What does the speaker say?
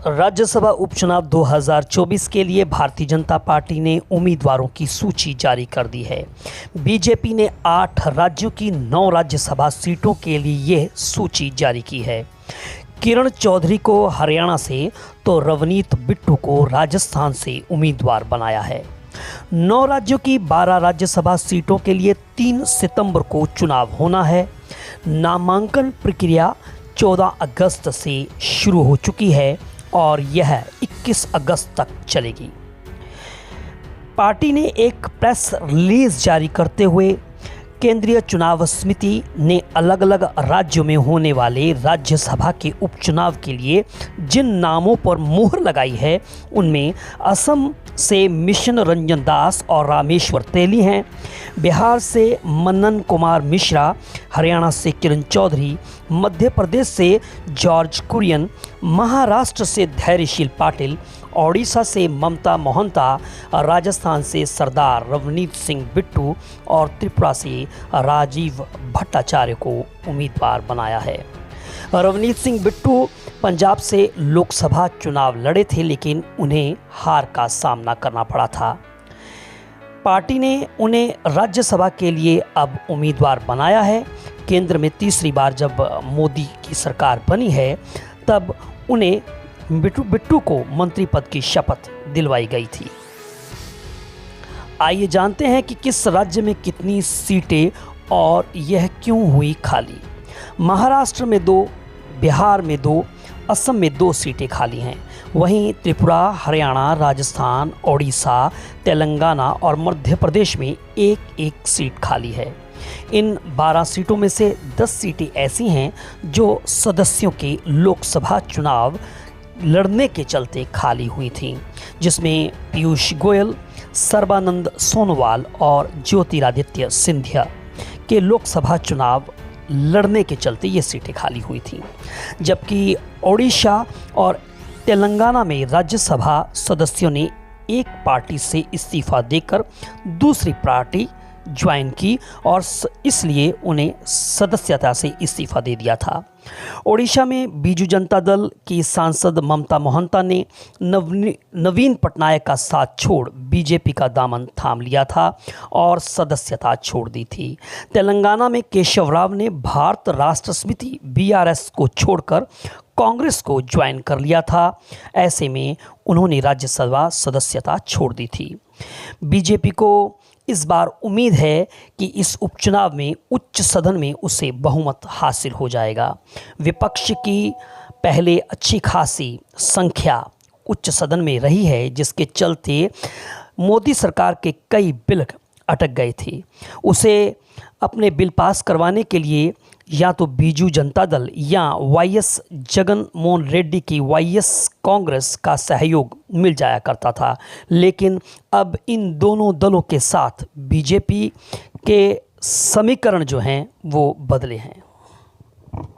राज्यसभा उपचुनाव 2024 के लिए भारतीय जनता पार्टी ने उम्मीदवारों की सूची जारी कर दी है। बीजेपी ने 8 राज्यों की 9 राज्यसभा सीटों के लिए यह सूची जारी की है। किरण चौधरी को हरियाणा से तो रवनीत बिट्टू को राजस्थान से उम्मीदवार बनाया है। 9 राज्यों की 12 राज्यसभा सीटों के लिए 3 सितंबर को चुनाव होना है। नामांकन प्रक्रिया 14 अगस्त से शुरू हो चुकी है और यह 21 अगस्त तक चलेगी। पार्टी ने एक प्रेस रिलीज जारी करते हुए केंद्रीय चुनाव समिति ने अलग अलग राज्यों में होने वाले राज्यसभा के उपचुनाव के लिए जिन नामों पर मुहर लगाई है उनमें असम से मिशन रंजन दास और रामेश्वर तेली हैं, बिहार से मनन कुमार मिश्रा, हरियाणा से किरण चौधरी, मध्य प्रदेश से जॉर्ज कुरियन, महाराष्ट्र से धैर्यशील पाटिल, ओडिशा से ममता मोहंता, राजस्थान से सरदार रवनीत सिंह बिट्टू और त्रिपुरा से राजीव भट्टाचार्य को उम्मीदवार बनाया है। रवनीत सिंह बिट्टू पंजाब से लोकसभा चुनाव लड़े थे लेकिन उन्हें हार का सामना करना पड़ा था। पार्टी ने उन्हें राज्यसभा के लिए अब उम्मीदवार बनाया है। केंद्र में तीसरी बार जब मोदी की सरकार बनी है तब उन्हें बिट्टू को मंत्री पद की शपथ दिलवाई गई थी। आइए जानते हैं कि किस राज्य में कितनी सीटें और यह क्यों हुई खाली। महाराष्ट्र में 2, बिहार में 2, असम में 2 सीटें खाली हैं। वहीं त्रिपुरा, हरियाणा, राजस्थान, ओडिशा, तेलंगाना और मध्य प्रदेश में 1-1 सीट खाली है। इन 12 सीटों में से 10 सीटें ऐसी हैं जो सदस्यों के लोकसभा चुनाव लड़ने के चलते खाली हुई थीं, जिसमें पीयूष गोयल, सर्बानंद सोनोवाल और ज्योतिरादित्य सिंधिया के लोकसभा चुनाव लड़ने के चलते ये सीटें खाली हुई थीं। जबकि ओडिशा और तेलंगाना में राज्यसभा सदस्यों ने एक पार्टी से इस्तीफा देकर दूसरी पार्टी ज्वाइन की और इसलिए उन्हें सदस्यता से इस्तीफा दे दिया था। ओडिशा में बीजू जनता दल की सांसद ममता मोहंता ने नवीन पटनायक का साथ छोड़ बीजेपी का दामन थाम लिया था और सदस्यता छोड़ दी थी। तेलंगाना में केशव राव ने भारत राष्ट्र समिति BRS को छोड़कर कांग्रेस को ज्वाइन कर लिया था। ऐसे में उन्होंने राज्यसभा सदस्यता छोड़ दी थी। बीजेपी को इस बार उम्मीद है कि इस उपचुनाव में उच्च सदन में उसे बहुमत हासिल हो जाएगा। विपक्ष की पहले अच्छी खासी संख्या उच्च सदन में रही है, जिसके चलते मोदी सरकार के कई बिल अटक गए थे। उसे अपने बिल पास करवाने के लिए या तो बीजू जनता दल या YS जगन मोहन रेड्डी की YS कांग्रेस का सहयोग मिल जाया करता था, लेकिन अब इन दोनों दलों के साथ बीजेपी के समीकरण जो हैं वो बदले हैं।